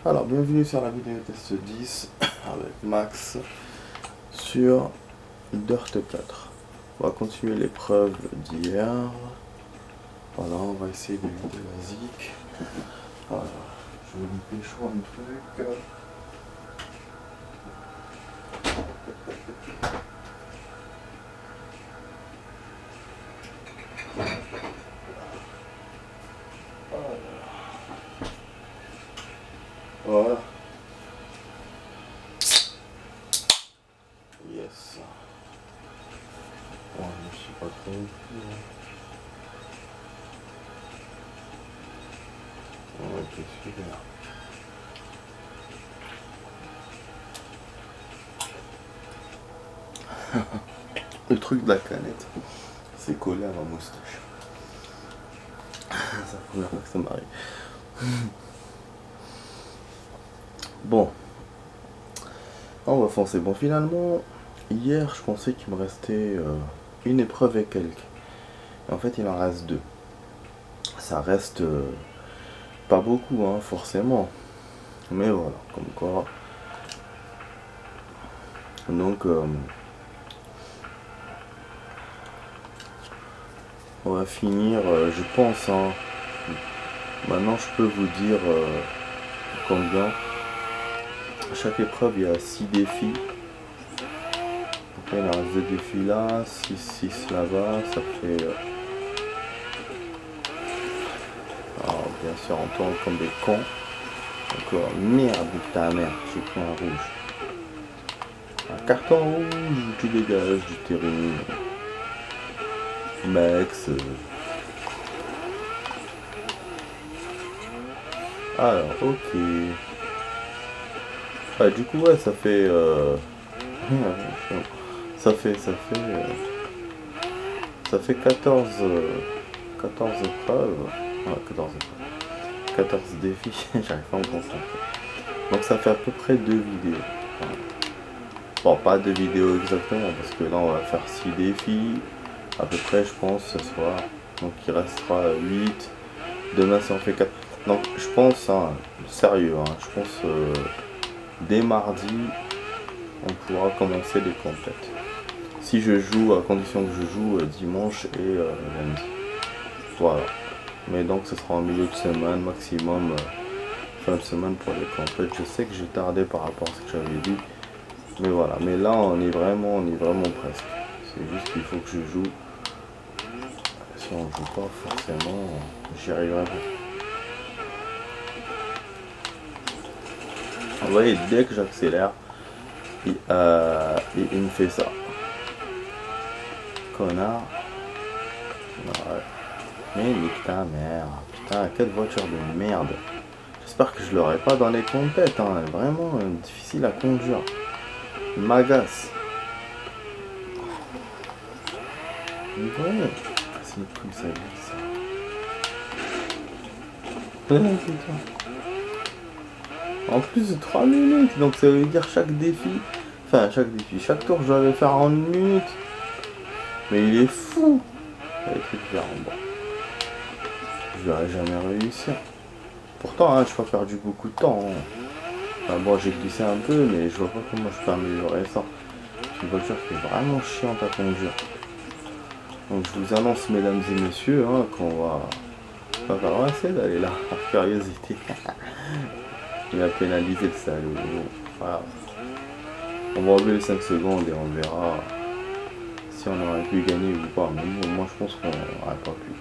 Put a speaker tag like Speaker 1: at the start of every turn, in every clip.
Speaker 1: Alors, bienvenue sur la vidéo test 10 avec Max sur Dirt 4. On va continuer l'épreuve d'hier. Voilà, on va essayer de vider la zik. Alors, je vais me pécho un truc. Voilà. Yes. Ouais, je suis pas trop. Ok, super. Le truc de la canette, c'est collé à ma moustache. C'est la première fois que ça m'arrive. Bon, on va foncer. Bon, finalement, hier, je pensais qu'il me restait une épreuve et quelques. Et en fait, il en reste deux. Ça reste pas beaucoup, hein, forcément. Mais voilà, comme quoi. Donc, on va finir, je pense, hein. Maintenant, je peux vous dire combien. À chaque épreuve, il y a 6 défis. Donc là, il en reste 2 défis là, 6 là-bas, ça fait... Alors, bien sûr, on tourne comme des cons. Encore, merde, ta mère, j'ai pris un rouge. Un carton rouge, tu dégages du terrain. Max. Alors, ok. Ah, du coup, ouais, ça fait... ça fait 14 épreuves. Ouais, 14 épreuves. 14 défis, j'arrive pas à me concentrer. Donc ça fait à peu près 2 vidéos. Bon, pas 2 vidéos exactement, parce que là on va faire 6 défis. À peu près, je pense, ce soir. Donc il restera 8. Demain, si on fait 4. Donc je pense, hein, sérieux, hein, je pense dès mardi, on pourra commencer les complètes. Si je joue, à condition que je joue dimanche et lundi. Voilà. Mais donc ce sera en milieu de semaine, maximum fin de semaine pour les complètes. Je sais que j'ai tardé par rapport à ce que j'avais dit. Mais voilà. Mais là on est vraiment presque. C'est juste qu'il faut que je joue. Si on joue pas forcément, j'y arriverai pas. Vous voyez, dès que j'accélère, il me fait ça. Connard. Ouais. Mais nique ta mère. Putain, quelle voiture de merde. J'espère que je l'aurai pas dans les compètes. Hein. Vraiment difficile à conduire. Il m'agace. Ouais. C'est une couille, ça glisse. En plus de 3 minutes. Donc ça veut dire chaque défi. Enfin, chaque tour, je dois le faire en 1 minute. Mais il est fou. Avec les trucs en bas. Je verrai jamais réussir. Pourtant, hein, je n'ai pas perdu beaucoup de temps. Hein. Enfin, bon, j'ai glissé un peu, mais je vois pas comment je peux améliorer ça. C'est une voiture qui est vraiment chiante à conduire. Donc je vous annonce, mesdames et messieurs, hein, qu'on va pas essayer d'aller là, par curiosité. Il va pénaliser le salaud. Voilà. On va enlever les 5 secondes et on verra si on aurait pu gagner ou pas. Mais bon, moi je pense qu'on n'aurait pas pu.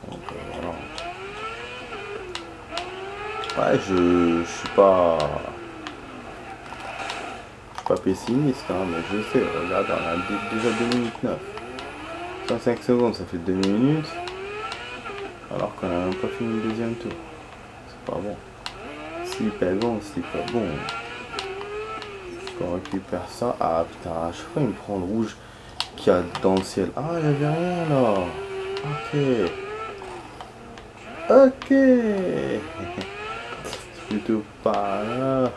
Speaker 1: Donc voilà. Ouais, je suis pas pessimiste, hein, mais je sais, regarde, on a déjà 2 minutes 9. 105 secondes, ça fait 2 minutes. Alors qu'on a même pas fini le deuxième tour. C'est pas bon. C'est pas bon, c'est pas bon. On récupère ça. Ah putain, à chaque fois il me prend le rouge qu'il y a dans le ciel. Ah, il n'y avait rien là. Ok. C'est plutôt pas là.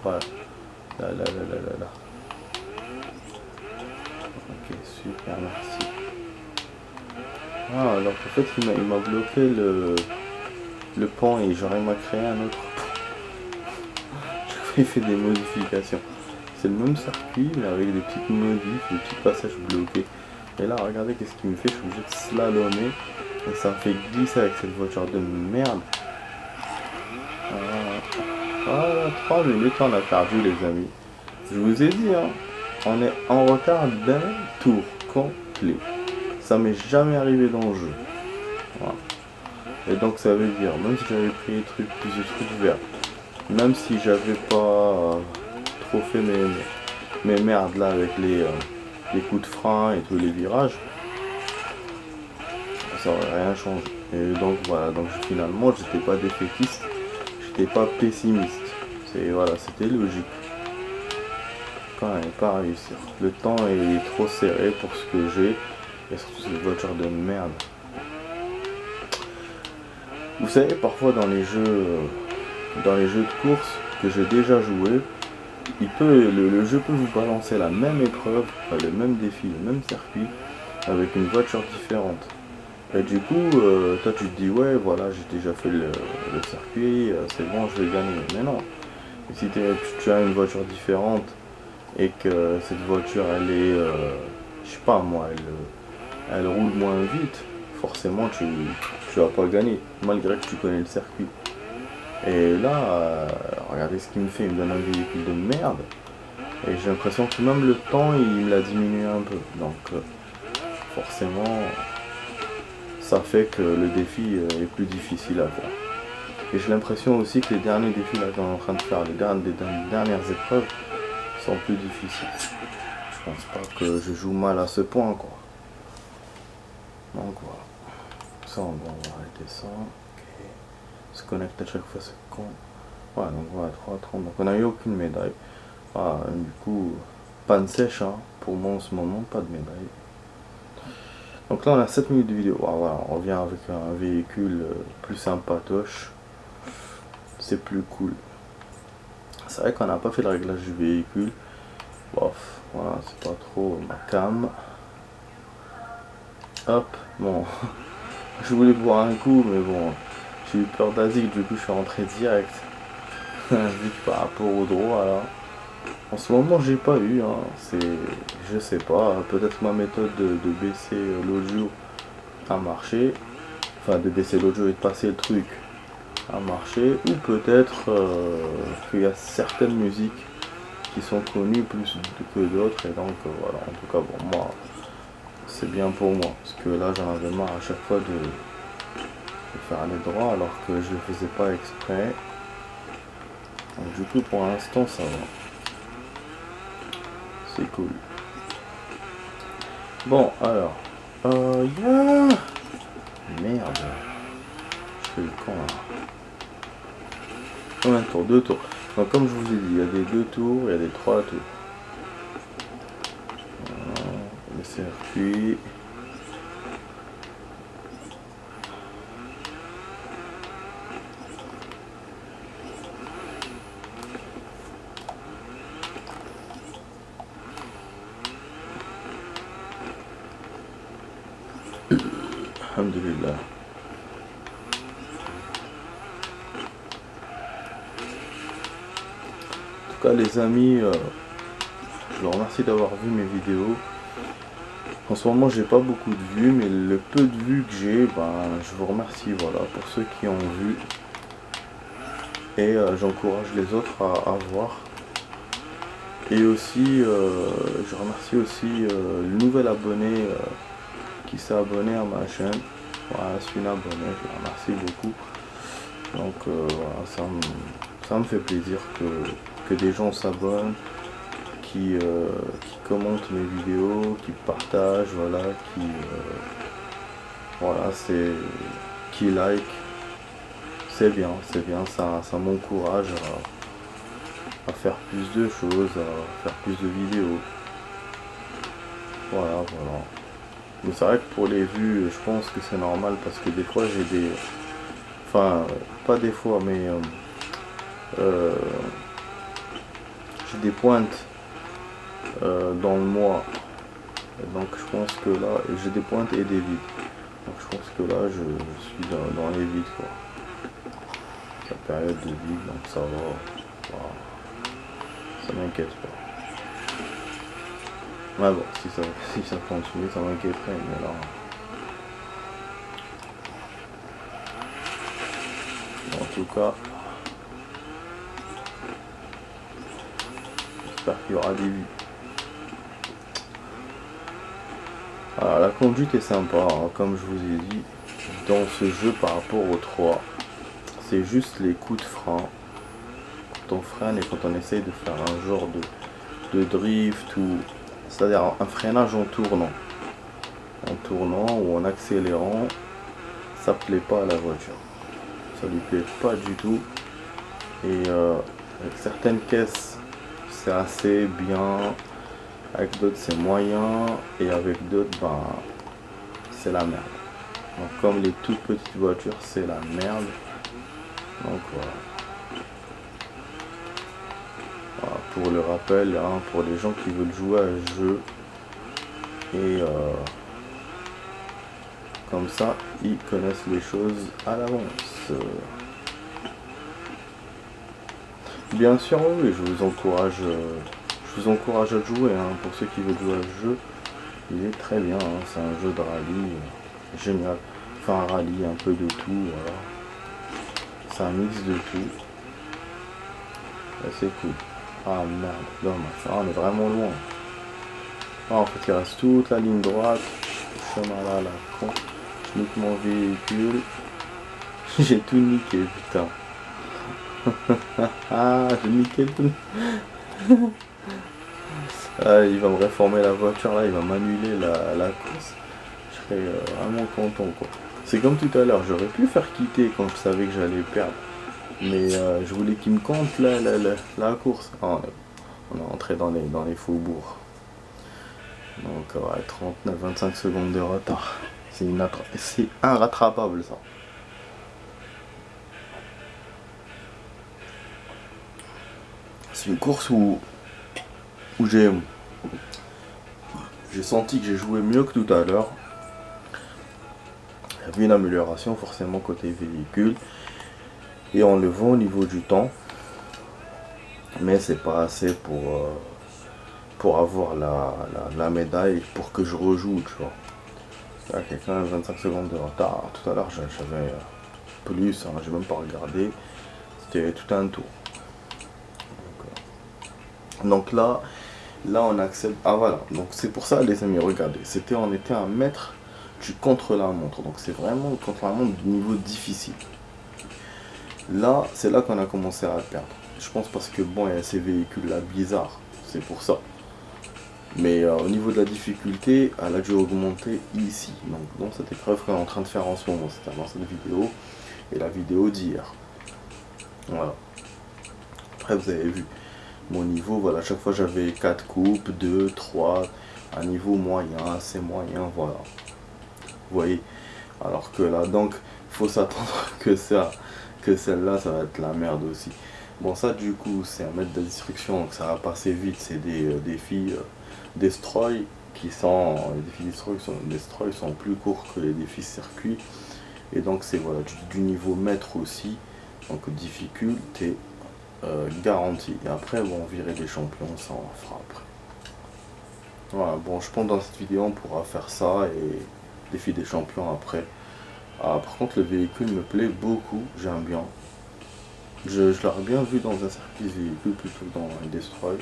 Speaker 1: Ouais. Là. Ok, super, merci. Ah, donc en fait il m'a bloqué le pont et j'aurais créé un autre pont. il fait des modifications. C'est le même circuit, mais avec des petites modifs, des petits passages bloqués. Et là, regardez qu'est-ce qu'il me fait, je suis obligé de slalomer. Et ça me fait glisser avec cette voiture de merde. Voilà, 3 minutes, on a perdu les amis. Je vous ai dit, hein, on est en retard d'un tour complet. Ça m'est jamais arrivé dans le jeu. Voilà. Et donc ça veut dire, même si j'avais pris des trucs, plus de trucs verts, même si j'avais pas trop fait mes merdes là avec les coups de frein et tous les virages, ça aurait rien changé. Et donc voilà, donc finalement j'étais pas défaitiste, j'étais pas pessimiste. Voilà, c'était logique. Quand même pas réussir. Le temps est trop serré pour ce que j'ai. Et surtout cette voiture de merde. Vous savez, parfois dans les jeux de course que j'ai déjà joué, le jeu peut vous balancer la même épreuve, le même défi, le même circuit, avec une voiture différente. Et du coup, toi tu te dis ouais voilà j'ai déjà fait le circuit, c'est bon je vais gagner. Mais non. Et si tu as une voiture différente et que cette voiture elle est, je sais pas moi, elle roule moins vite, forcément tu vas pas gagner, malgré que tu connais le circuit. Et là, regardez ce qu'il me fait, il me donne un véhicule de merde. Et j'ai l'impression que même le temps il me l'a diminué un peu. Donc forcément ça fait que le défi est plus difficile à faire. Et j'ai l'impression aussi que les derniers défis là qu'on est en train de faire, les dernières épreuves sont plus difficiles. Je pense pas que je joue mal à ce point quoi. Donc voilà. Ça on va arrêter ça. Ok. Se connecte à chaque fois c'est con. Ouais donc voilà 3,30. Donc on n'a eu aucune médaille. Ah, du coup, panne sèche hein. Pour moi en ce moment, pas de médaille. Donc là on a 7 minutes de vidéo. Ah, voilà, on revient avec un véhicule plus sympatoche. C'est plus cool. C'est vrai qu'on n'a pas fait le réglage du véhicule. Bof, voilà, c'est pas trop ma cam. Hop, bon. Je voulais boire un coup, mais bon, j'ai eu peur d'Asie, du coup je suis rentré direct. Vu que par rapport au droit là. En ce moment j'ai pas eu, hein. Je sais pas, peut-être ma méthode de baisser l'audio a marché. Enfin de baisser l'audio et de passer le truc a marché. Ou peut-être qu'il y a certaines musiques qui sont connues plus que d'autres. Et donc voilà, en tout cas pour moi, c'est bien pour moi. Parce que là j'en avais marre à chaque fois de faire les droits alors que je le faisais pas exprès. Donc du coup pour l'instant ça va. C'est cool. Bon alors. Yeah. Merde. Je fais le con là. Combien de tours? 2 tours. Donc comme je vous ai dit, il y a des 2 tours, il y a des 3 tours. Voilà, le circuit. Alhamdulillah. En tout cas les amis, je vous remercie d'avoir vu mes vidéos. En ce moment j'ai pas beaucoup de vues, mais le peu de vues que j'ai, je vous remercie voilà, pour ceux qui ont vu. Et j'encourage les autres à voir. Et aussi, je remercie aussi le nouvel abonné qui s'est abonné à ma chaîne. Voilà, je suis un abonné, je le remercie beaucoup. Donc voilà, ça me fait plaisir que des gens s'abonnent, qui commentent mes vidéos, qui partagent, voilà, qui like. C'est bien, ça m'encourage à faire plus de choses, à faire plus de vidéos. Voilà. Mais c'est vrai que pour les vues, je pense que c'est normal parce que des fois j'ai des... Enfin, pas des fois, mais j'ai des pointes dans le mois. Et donc je pense que là, j'ai des pointes et des vides. Donc je pense que là, je suis dans les vides, quoi. La période de vide, donc ça va. Voilà. ça m'inquiète pas. Ouais bon, si ça continue, ça m'inquiéterait, mais là... En tout cas, j'espère qu'il y aura des vues. Alors, la conduite est sympa, hein, comme je vous ai dit, dans ce jeu par rapport au 3. C'est juste les coups de frein. Quand on freine et quand on essaye de faire un genre de drift ou... C'est-à-dire un freinage en tournant. En tournant ou en accélérant, ça plaît pas à la voiture. Ça lui plaît pas du tout. Et avec certaines caisses, c'est assez bien. Avec d'autres, c'est moyen. Et avec d'autres, ben, c'est la merde. Donc comme les toutes petites voitures, c'est la merde. Donc voilà. Voilà, pour le rappel, hein, pour les gens qui veulent jouer à ce jeu. Et comme ça, ils connaissent les choses à l'avance. Bien sûr, oui, je vous encourage à jouer. Hein, pour ceux qui veulent jouer à ce jeu, il est très bien. Hein, c'est un jeu de rallye génial. Enfin, un rallye, un peu de tout. Voilà. C'est un mix de tout. C'est cool. Ah merde, dommage. Ah, on est vraiment loin. Ah, en fait, il reste toute la ligne droite. Le chemin là, la con. Je nique mon véhicule. J'ai tout niqué, putain. Ah, j'ai niqué tout. Ah, il va me réformer la voiture là, il va m'annuler la course. Je serais vraiment content quoi. C'est comme tout à l'heure, j'aurais pu faire quitter quand je savais que j'allais perdre. Mais je voulais qu'il me compte la course. Ah, on est entré dans les faubourgs. Donc ouais, 25 secondes de retard. C'est inrattrapable ça. C'est une course où j'ai senti que j'ai joué mieux que tout à l'heure. Il y avait une amélioration forcément côté véhicule. Et on le voit au niveau du temps. Mais c'est pas assez pour avoir la médaille pour que je rejoue, tu vois. Là, quelqu'un a 25 secondes de retard. Tout à l'heure, j'avais plus, hein, j'ai même pas regardé. C'était tout un tour. Donc là, on accepte. Ah voilà, donc c'est pour ça, les amis, regardez. On était à un mètre du contre-la-montre. Donc c'est vraiment le contre-la-montre du niveau difficile. Là, c'est là qu'on a commencé à perdre. Je pense parce que bon, il y a ces véhicules là bizarres. C'est pour ça. Mais au niveau de la difficulté, elle a dû augmenter ici. Donc dans cette épreuve qu'on est en train de faire en ce moment, c'est-à-dire dans cette vidéo et la vidéo d'hier. Voilà. Après vous avez vu mon niveau, voilà, à chaque fois j'avais 4 coupes, 2, 3, un niveau moyen, assez moyen, voilà. Vous voyez. Alors que là, donc, faut s'attendre que celle-là, ça va être la merde aussi. Bon, ça du coup, c'est un mètre de destruction, donc ça va passer vite. C'est des défis Destroy qui sont. Les défis Destroy sont plus courts que les défis circuit. Et donc, c'est voilà, du niveau mètre aussi. Donc, difficulté garantie. Et après, bon, virer des champions, ça on fera après. Voilà, bon, je pense dans cette vidéo, on pourra faire ça et défi des champions après. Ah, par contre, le véhicule me plaît beaucoup, j'aime bien. Je l'aurais bien vu dans un circuit véhicule plutôt que dans un Destroy.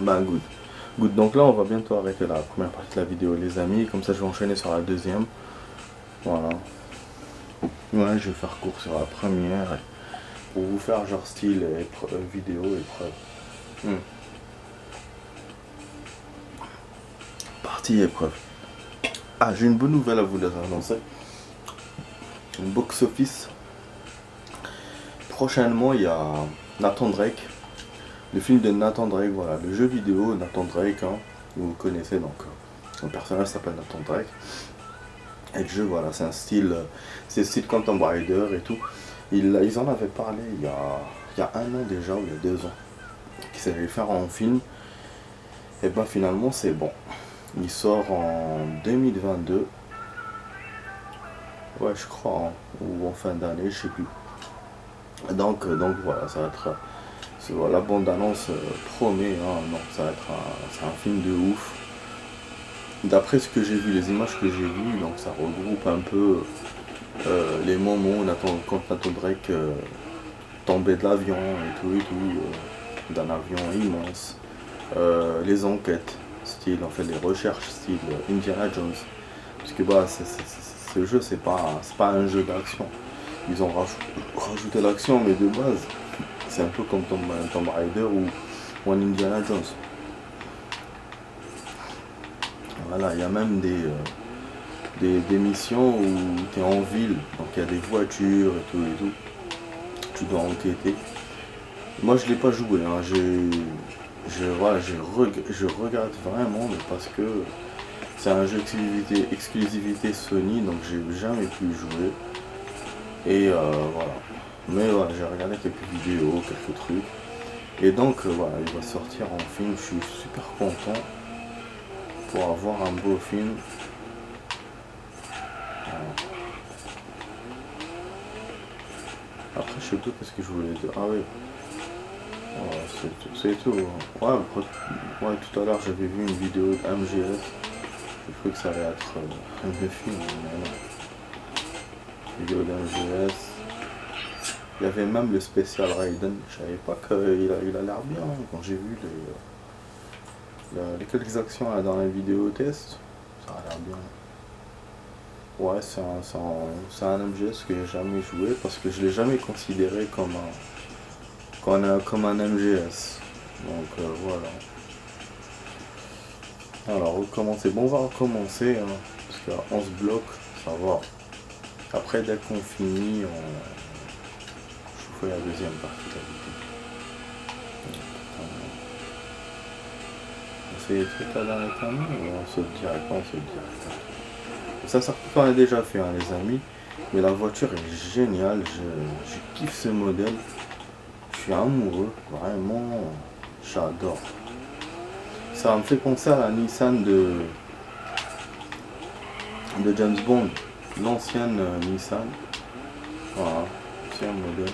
Speaker 1: Bah, good. Good, donc là, on va bientôt arrêter la première partie de la vidéo, les amis. Comme ça, je vais enchaîner sur la deuxième. Voilà. Ouais, je vais faire court sur la première. Pour vous faire genre style vidéo épreuve. Partie épreuve. Ah, j'ai une bonne nouvelle à vous annoncer. Un box-office. Prochainement, il y a Nathan Drake. Le film de Nathan Drake, voilà. Le jeu vidéo Nathan Drake, hein, vous connaissez donc. Le personnage s'appelle Nathan Drake. Et le jeu, voilà, c'est style Tomb Raider et tout. Ils en avaient parlé il y a 1 an déjà, ou il y a 2 ans. Qu'ils savaient le faire en film. Et ben finalement, c'est bon. Il sort en 2022. Ouais, je crois, hein, ou en fin d'année, je sais plus. Donc voilà, ça va être La bande-annonce promet, hein, donc ça va être c'est un film de ouf. D'après ce que j'ai vu, les images que j'ai vues, donc ça regroupe un peu les moments où quand Nathan Drake tombait de l'avion et tout, d'un avion immense. Les enquêtes, style, en fait, les recherches, style Indiana Jones. Parce que bah, ce jeu, c'est pas un jeu d'action. Ils ont rajouté l'action, mais de base, c'est un peu comme Tomb Raider ou un Indiana Jones. Voilà, il y a même des missions où tu es en ville, donc il y a des voitures et tout. Tu dois enquêter. Moi, je l'ai pas joué, hein. Voilà, je regrette vraiment, mais parce que c'est un jeu exclusivité Sony, donc j'ai jamais pu jouer. Et voilà. Mais voilà, j'ai regardé quelques vidéos, quelques trucs. Et donc voilà, il va sortir en film. Je suis super content pour avoir un beau film. Voilà. Après, je sais plus qu'est-ce que je voulais dire. Ah oui. Voilà, c'est tout. Ouais, tout à l'heure j'avais vu une vidéo de MGS. J'ai cru que ça allait être un vieux film, mais non. Vidéo d'MGS. Il y avait même le spécial Raiden. Je savais pas qu'il a l'air bien, hein, quand j'ai vu les quelques actions là, dans la vidéo test. Ça a l'air bien. Ouais, c'est un MGS que j'ai jamais joué parce que je l'ai jamais considéré comme un MGS. Donc voilà. Alors recommencer. Bon, on va recommencer, hein, parce qu'on se bloque, ça va. Après, dès qu'on finit, je fais la deuxième partie de la vidéo. On fait les trucs là dans les camions ou on saute directement, Ça on a déjà fait, hein, les amis. Mais la voiture est géniale, je kiffe ce modèle. Je suis amoureux, vraiment, j'adore. Ça me fait penser à la Nissan de James Bond, l'ancienne Nissan. Voilà, ancien modèle.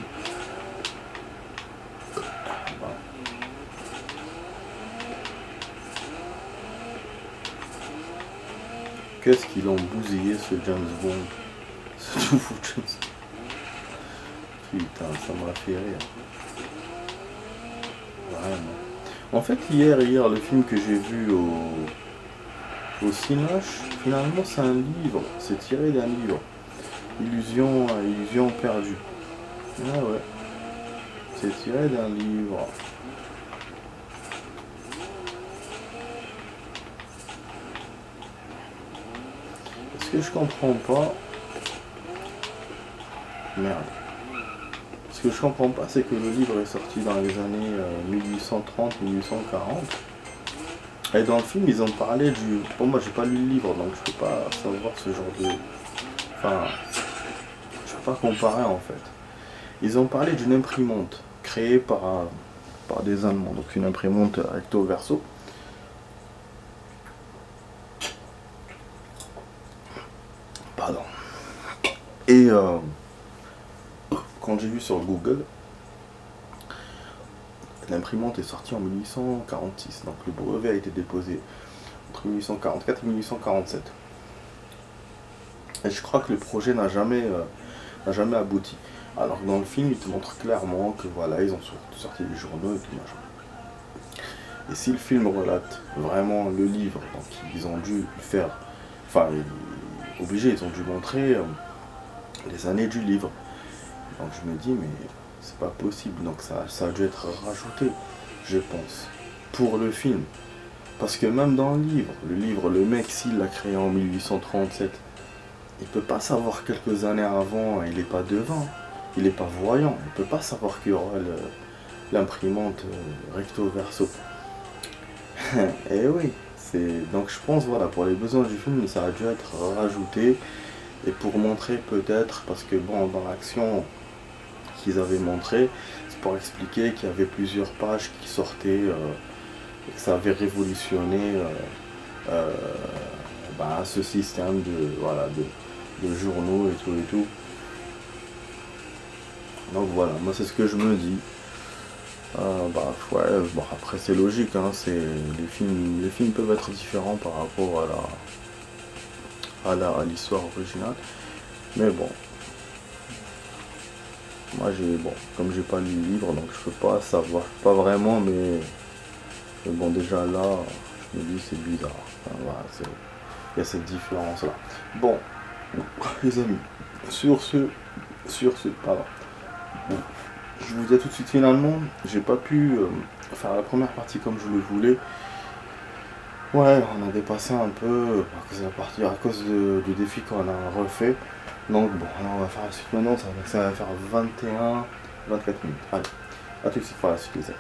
Speaker 1: Voilà. Qu'est-ce qu'ils ont bousillé ce James Bond, ce nouveau James Bond. Putain, ça m'a fait rire. Vraiment. En fait, hier, le film que j'ai vu au Cinoche, finalement, c'est un livre. C'est tiré d'un livre. Illusion perdue. Ah ouais. C'est tiré d'un livre. Ce que je comprends pas. Merde. Ce que je comprends pas, c'est que le livre est sorti dans les années 1830-1840. Et dans le film, ils ont parlé du... Bon, moi, j'ai pas lu le livre, donc je peux pas savoir ce genre de... Enfin, je peux pas comparer, en fait. Ils ont parlé d'une imprimante créée par des Allemands. Donc, une imprimante recto verso. Pardon. Et quand j'ai vu sur Google, l'imprimante est sortie en 1846. Donc, le brevet a été déposé entre 1844 et 1847. Et je crois que le projet n'a jamais abouti. Alors que dans le film, ils te montrent clairement que voilà, ils ont sorti des journaux et tout machin. Et si le film relate vraiment le livre, donc ils ont dû faire, enfin, ils ont dû montrer les années du livre. Donc je me dis, mais c'est pas possible. Donc ça a dû être rajouté, je pense, pour le film. Parce que même dans le livre, le mec, s'il l'a créé en 1837, il peut pas savoir quelques années avant, il est pas devin, il est pas voyant, il peut pas savoir qu'il y aura l'imprimante recto verso. Et oui, donc je pense, voilà, pour les besoins du film, ça a dû être rajouté. Et pour montrer peut-être, parce que bon, dans l'action qu'ils avaient montré, c'est pour expliquer qu'il y avait plusieurs pages qui sortaient et que ça avait révolutionné ce système de journaux et tout. Donc voilà, moi c'est ce que je me dis. Bah ouais, bon après c'est logique, hein, c'est les films peuvent être différents par rapport à l'histoire originale. Mais bon, moi j'ai bon, comme j'ai pas lu le livre, donc je peux pas savoir, pas vraiment, mais bon déjà là, je me dis c'est bizarre. Enfin, voilà, il y a cette différence là. Bon, les amis, sur ce, pardon. Bon, je vous dis à tout de suite finalement, j'ai pas pu faire la première partie comme je le voulais. Ouais, on a dépassé un peu à cause du défi qu'on a refait. Donc bon, là on va faire la suite maintenant, ça va faire 21, 24 minutes. Allez, à tout de suite pour la suite les amis.